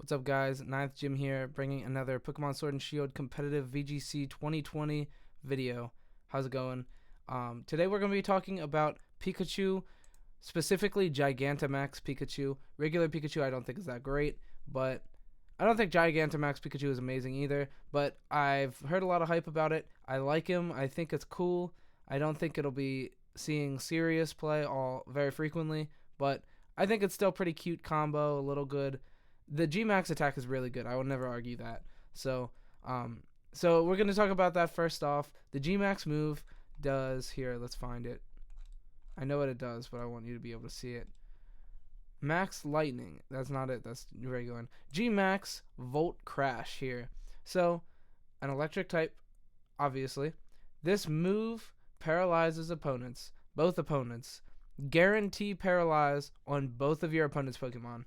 What's up, guys? Ninth Jim here, bringing another Pokemon Sword and Shield competitive VGC 2020 video. How's it going? Today we're going to be talking about Pikachu, specifically Gigantamax Pikachu. Regular Pikachu I don't think is that great, but I don't think Gigantamax Pikachu is amazing either, but I've heard a lot of hype about it. I like him. I think it's cool. I don't think it'll be seeing serious play all very frequently, but I think it's still pretty cute combo, a little good. The G-Max attack is really good. I will never argue that. So we're going to talk about that first off. The G-Max move does, here, let's find it. I know what it does, but I want you to be able to see it. Max Lightning. That's not it. That's regular one. G-Max Volt Crash here. So, an electric type, obviously. This move paralyzes opponents. Both opponents. Guarantee paralyze on both of your opponent's Pokemon.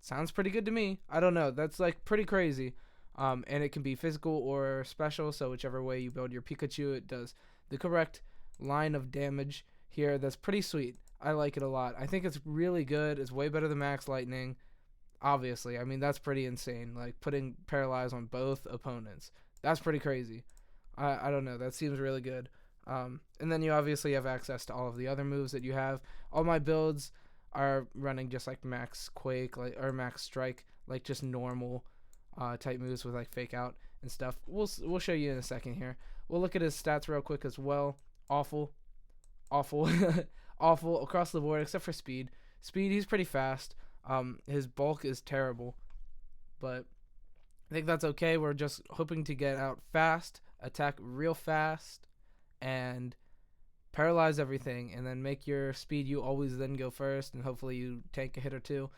Sounds pretty good to me. I don't know. That's like pretty crazy. And it can be physical or special, so whichever way you build your Pikachu, it does the correct line of damage here. That's pretty sweet. I like it a lot. I think it's really good. It's way better than Max Lightning. Obviously. I mean, that's pretty insane. Like putting Paralyze on both opponents. That's pretty crazy. I don't know. That seems really good. And then you obviously have access to all of the other moves that you have. All my builds are running just like Max Quake, like or Max Strike, like just normal type moves with like Fake Out and stuff. We'll show you in a second here. We'll look at his stats real quick as well. Awful, awful across the board except for speed. Speed, he's pretty fast. His bulk is terrible, but I think that's okay. We're just hoping to get out fast, attack real fast, and paralyze everything, and then make your speed you always then go first, and hopefully you tank a hit or two.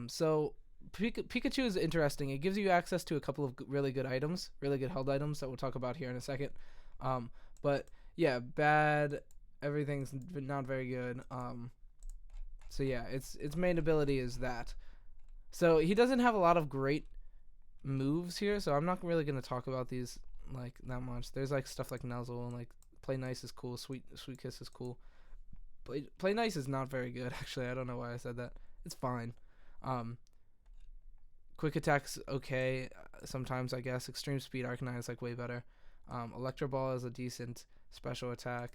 So Pikachu is interesting. It gives you access to a couple of really good items, really good held items that we'll talk about here in a second. But yeah, bad. Everything's not very good. So yeah, its main ability is that. So he doesn't have a lot of great moves here, so I'm not really gonna talk about these like that much. There's like stuff like Nuzzle and like Play Nice is cool. Sweet Kiss is cool. Play Nice is not very good, actually. I don't know why I said that. It's fine. Quick Attack's okay sometimes, I guess. Extreme Speed Arcanine is like way better. Electro Ball is a decent special attack,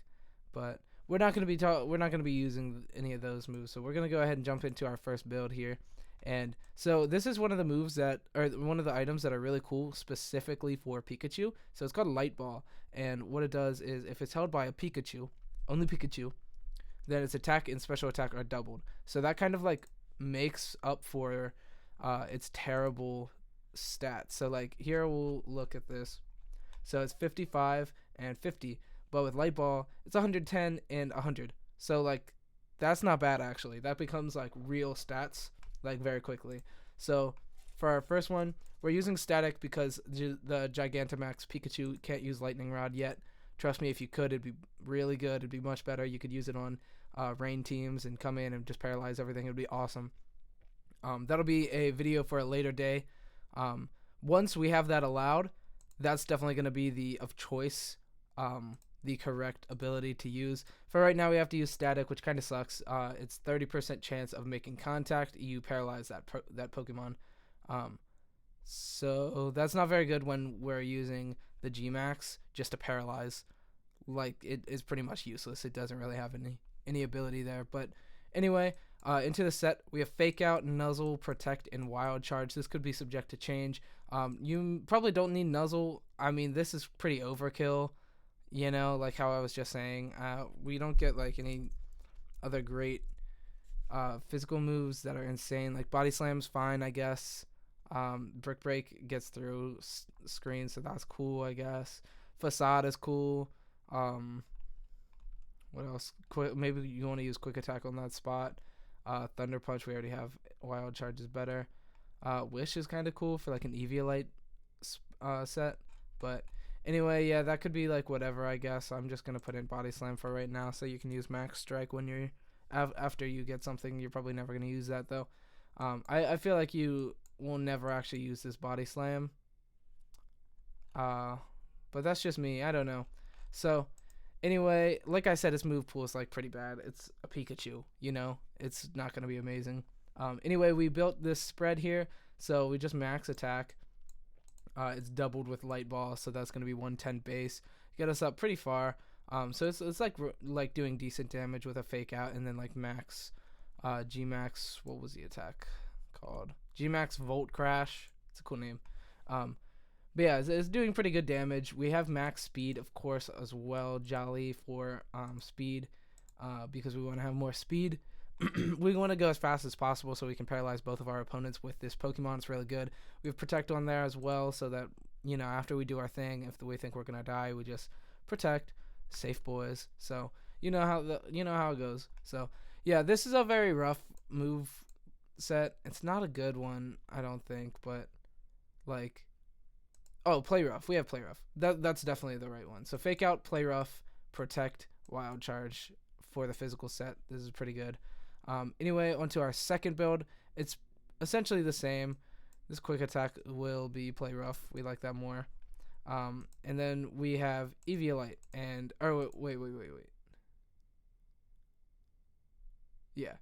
but we're not going to be using any of those moves. So we're going to go ahead and jump into our first build here. And so this is one of the moves one of the items that are really cool specifically for Pikachu. So it's called Light Ball. And what it does is if it's held by a Pikachu, only Pikachu, then its attack and special attack are doubled. So that kind of like makes up for its terrible stats. So like here we'll look at this. So it's 55 and 50. But with Light Ball, it's 110 and 100. So like that's not bad actually. That becomes like real stats like very quickly. So for our first one, we're using Static because the Gigantamax Pikachu can't use Lightning Rod yet. Trust me, if you could, it'd be really good. It'd be much better. You could use it on rain teams and come in and just paralyze everything. It'd be awesome. That'll be a video for a later day. Once we have that allowed, that's definitely going to be the of choice, the correct ability to use. For right now, we have to use Static, which kind of sucks. It's 30% chance of making contact. You paralyze that Pokemon. So that's not very good when we're using the G-Max just to paralyze. Like, it is pretty much useless. It doesn't really have any ability there. But anyway, into the set, we have Fake Out, Nuzzle, Protect, and Wild Charge. This could be subject to change. You probably don't need Nuzzle. I mean, this is pretty overkill. You know, like how I was just saying. We don't get like any other great physical moves that are insane. Like Body Slam's fine, I guess. Brick Break gets through screens, so that's cool, I guess. Facade is cool. What else? Maybe you want to use Quick Attack on that spot. Thunder Punch, we already have. Wild Charge is better. Wish is kind of cool for like an Eviolite set. But anyway, yeah, that could be like whatever, I guess. I'm just going to put in Body Slam for right now, so you can use Max Strike when you're after you get something. You're probably never going to use that, though. I feel like you will never actually use this Body Slam. But that's just me. I don't know. So anyway, like I said, its move pool is like pretty bad. It's a Pikachu, you know. It's not going to be amazing. Anyway, we built this spread here. So we just max attack. It's doubled with Light Ball, so that's going to be 110 base. Get us up pretty far. So it's like doing decent damage with a Fake Out, and then like max Gmax. What was the attack called? Gmax Volt Crash. It's a cool name. But yeah, it's doing pretty good damage. We have max speed, of course, as well. Jolly for speed, because we want to have more speed. We want to go as fast as possible so we can paralyze both of our opponents with this Pokemon. It's really good. We have Protect on there as well, so that, you know, after we do our thing, if we think we're gonna die, we just Protect. Safe boys. So you know how it goes. So yeah, this is a very rough move set. It's not a good one, I don't think, but like, oh, Play Rough. We have Play Rough. That's definitely the right one. So Fake Out, Play Rough, Protect, Wild Charge for the physical set. This is pretty good. Anyway, onto our second build. It's essentially the same. This Quick Attack will be Play Rough. We like that more. And then we have Eviolite and wait. Yeah.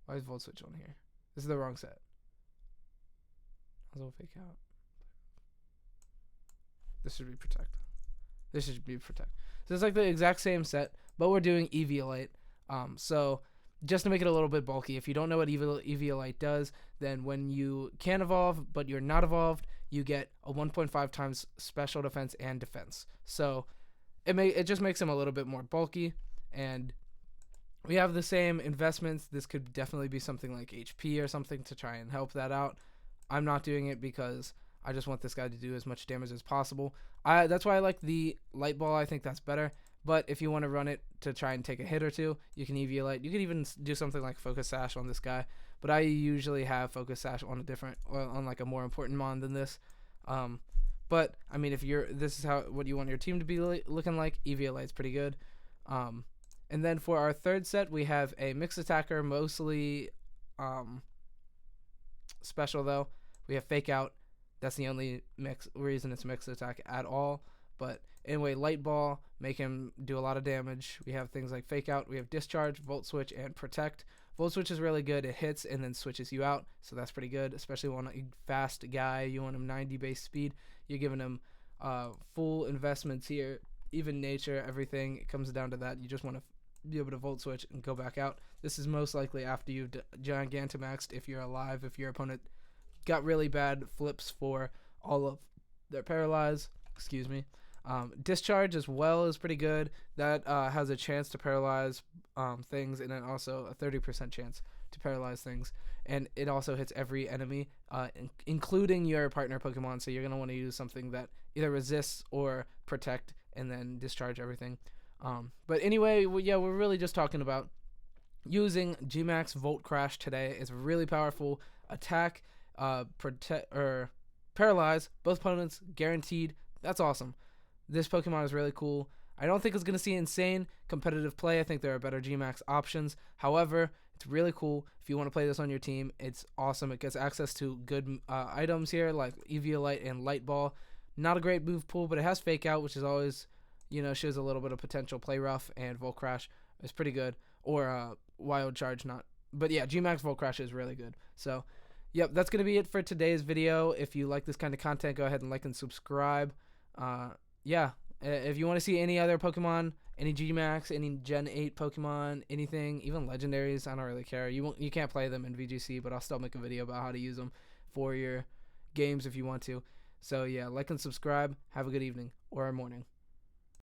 Why is Volt Switch on here? This is the wrong set. Also Fake Out. This should be Protect. So it's like the exact same set, but we're doing Eviolite. So just to make it a little bit bulky, if you don't know what Eviolite does, then when you can evolve but you're not evolved, you get a 1.5 times special defense and defense. So it just makes him a little bit more bulky, and we have the same investments. This could definitely be something like HP or something to try and help that out. I'm not doing it because I just want this guy to do as much damage as possible. That's why I like the Light Ball. I think that's better. But if you want to run it to try and take a hit or two, you can Eviolite. You can even do something like Focus Sash on this guy. But I usually have Focus Sash on on like a more important mon than this. But I mean, if this is what you want your team to be looking like, Eviolite's pretty good. And then for our third set, we have a mixed attacker, mostly special though. We have Fake Out. That's the only reason it's mixed attack at all. But anyway, Light Ball, make him do a lot of damage. We have things like Fake Out. We have Discharge, Volt Switch, and Protect. Volt Switch is really good. It hits and then switches you out, so that's pretty good, especially when a fast guy. You want him 90 base speed. You're giving him full investments here. Even nature, everything, it comes down to that. You just want to be able to Volt Switch and go back out. This is most likely after you've Gigantamaxed if you're alive, if your opponent got really bad flips for all of their Paralyze. Excuse me. Discharge as well is pretty good. That has a chance to paralyze things, and then also a 30% chance to paralyze things. And it also hits every enemy, including your partner Pokemon. So you're going to want to use something that either resists or protect, and then discharge everything. But anyway, we're really just talking about using Gmax Volt Crash today. It's really powerful. Attack, protect, or paralyze both opponents, guaranteed. That's awesome. This Pokemon is really cool. I don't think it's going to see insane competitive play. I think there are better Gmax options. However, it's really cool. If you want to play this on your team, it's awesome. It gets access to good items here like Eviolite and Light Ball. Not a great move pool, but it has Fake Out, which is always, shows a little bit of potential. Play Rough and Volt Crash is pretty good. Or Wild Charge, not. But yeah, Gmax Volt Crash is really good. So, yep, that's going to be it for today's video. If you like this kind of content, go ahead and like and subscribe. Yeah, if you want to see any other Pokemon, any Gmax, any Gen 8 Pokemon, anything, even legendaries, I don't really care. You can't play them in VGC, but I'll still make a video about how to use them for your games if you want to. So yeah, like and subscribe. Have a good evening or morning.